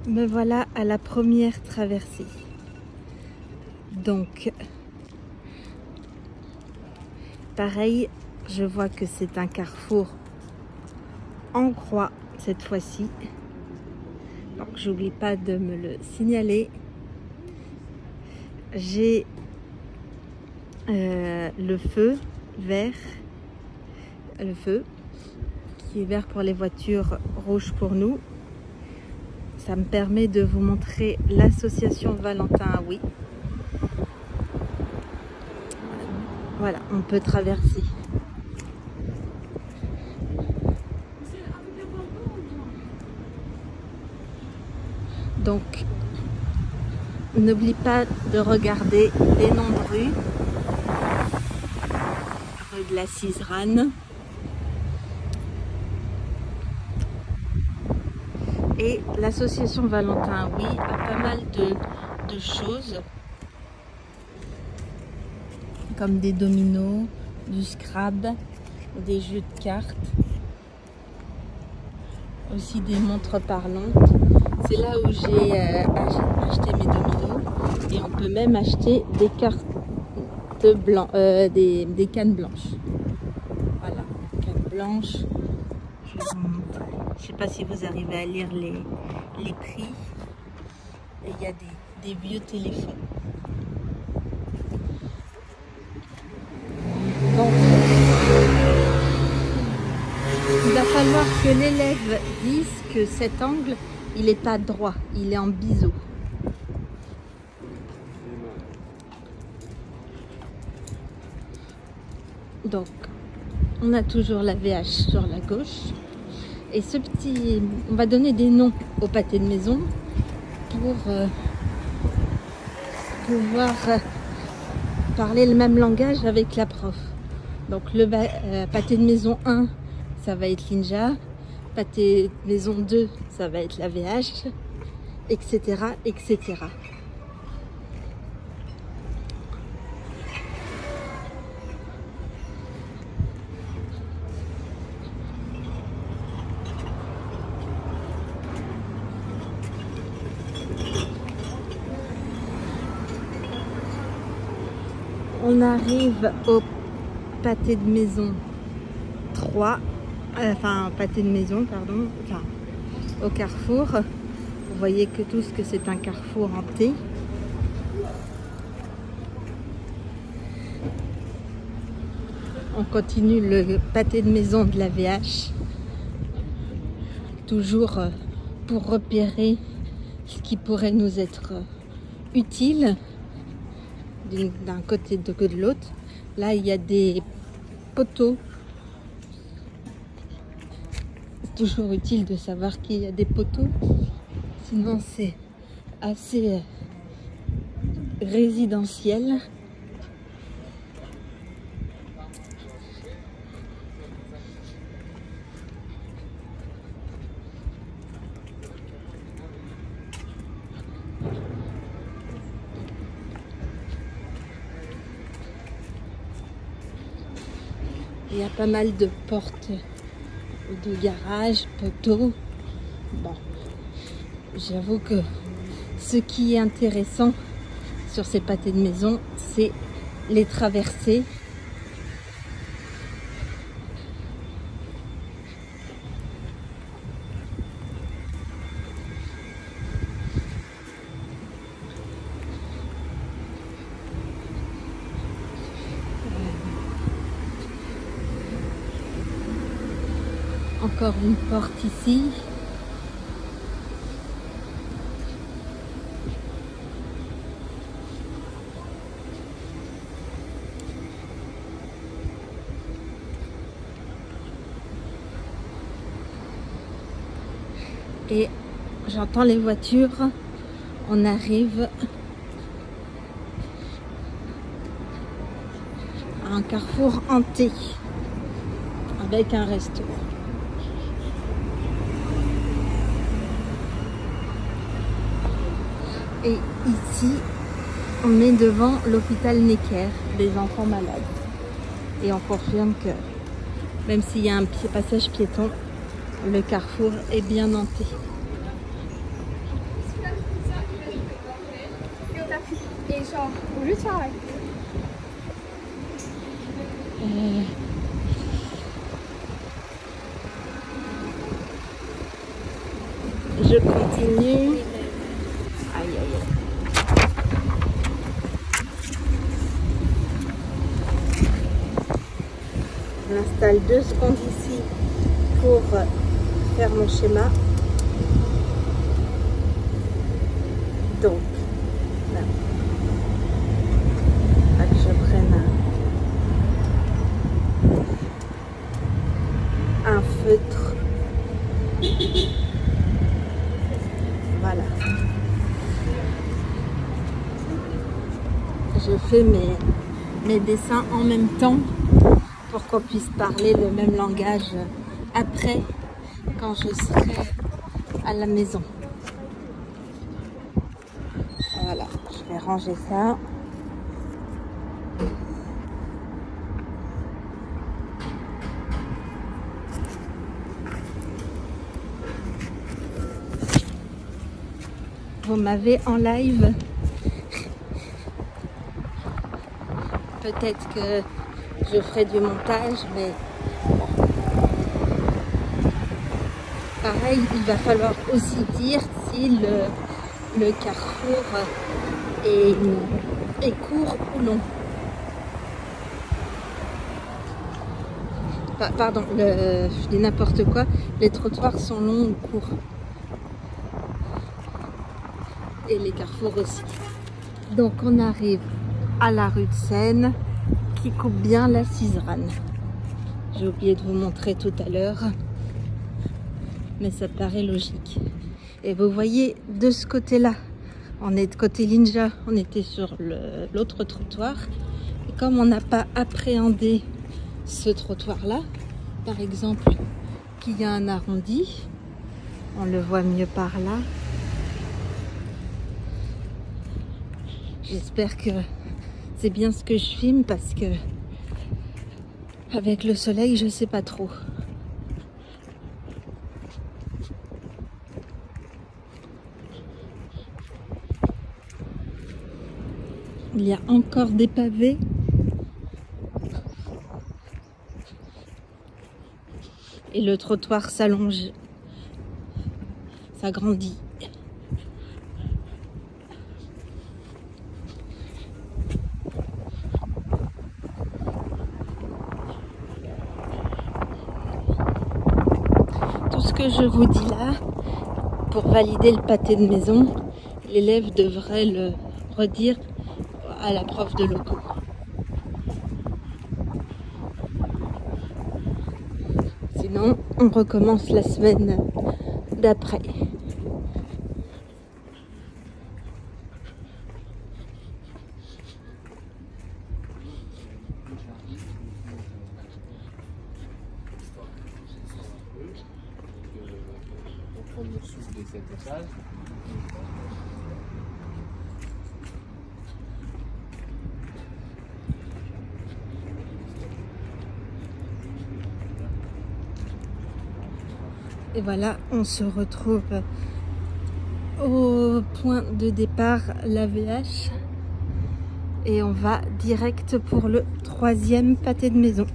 Me voilà à la première traversée. Donc, pareil, je vois que c'est un carrefour en croix cette fois-ci. Donc, j'oublie pas de me le signaler. J'ai le feu vert, le feu qui est vert pour les voitures, rouge pour nous. Ça me permet de vous montrer l'association Valentin Oui. Voilà, on peut traverser. Donc, n'oublie pas de regarder les noms de rues. Rue de la Ciserane. Et l'association Valentin Oui a pas mal de choses. Comme des dominos, du Scrabble, des jeux de cartes. Aussi des montres parlantes. C'est là où j'ai acheté mes dominos. Et on peut même acheter des cartes blanches, des cannes blanches. Voilà, cannes blanches. Je vais vous montrer. Je ne sais pas si vous arrivez à lire les prix. Et il y a des vieux téléphones. Donc, il va falloir que l'élève dise que cet angle, il n'est pas droit, il est en biseau. Donc, on a toujours la VH sur la gauche. Et ce petit, on va donner des noms au pâté de maison pour pouvoir parler le même langage avec la prof. Donc le pâté de maison 1, ça va être Linja. Pâté de maison 2, ça va être la VH, etc., etc. On arrive au pâté de maison 3, pâté de maison, pardon, au carrefour. Vous voyez que tous que c'est un carrefour en T. On continue le pâté de maison de la VH. Toujours pour repérer ce qui pourrait nous être utile d'un côté que de l'autre. Là, il y a des poteaux. C'est toujours utile de savoir qu'il y a des poteaux. Sinon, c'est assez résidentiel. Il y a pas mal de portes de garage, poteaux. Bon, j'avoue que ce qui est intéressant sur ces pâtés de maison, c'est les traversées. Encore une porte ici. Et j'entends les voitures. On arrive à un carrefour hanté avec un resto. Et ici, on est devant l'hôpital Necker des enfants malades. Et on confirme que même s'il y a un passage piéton, le carrefour est bien hanté. Je continue. Aïe, aïe, aïe. Je m'installe 2 secondes ici pour faire mon schéma. Donc, là, que je prenne un feutre. Voilà. Je fais mes dessins en même temps pour qu'on puisse parler le même langage après, quand je serai à la maison. Voilà, je vais ranger ça. Vous m'avez en live. Peut-être que je ferai du montage, mais bon. Pareil, il va falloir aussi dire si le carrefour est court ou non. Pardon, je dis n'importe quoi, les trottoirs sont longs ou courts. Et les carrefours aussi. Donc on arrive à la rue de Seine qui coupe bien la Siserane. J'ai oublié de vous montrer tout à l'heure, mais ça paraît logique. Et vous voyez de ce côté-là, on est de côté Linja, on était sur l'autre trottoir. Et comme on n'a pas appréhendé ce trottoir-là, par exemple, qu'il y a un arrondi, on le voit mieux par là. J'espère que c'est bien ce que je filme parce que avec le soleil, je sais pas trop. Il y a encore des pavés. Et le trottoir s'allonge, s'agrandit. Je vous dis là, pour valider le pâté de maison, l'élève devrait le redire à la prof de locaux. Sinon, on recommence la semaine d'après. Et voilà, on se retrouve au point de départ, la VH. Et on va direct pour le 3e pâté de maison.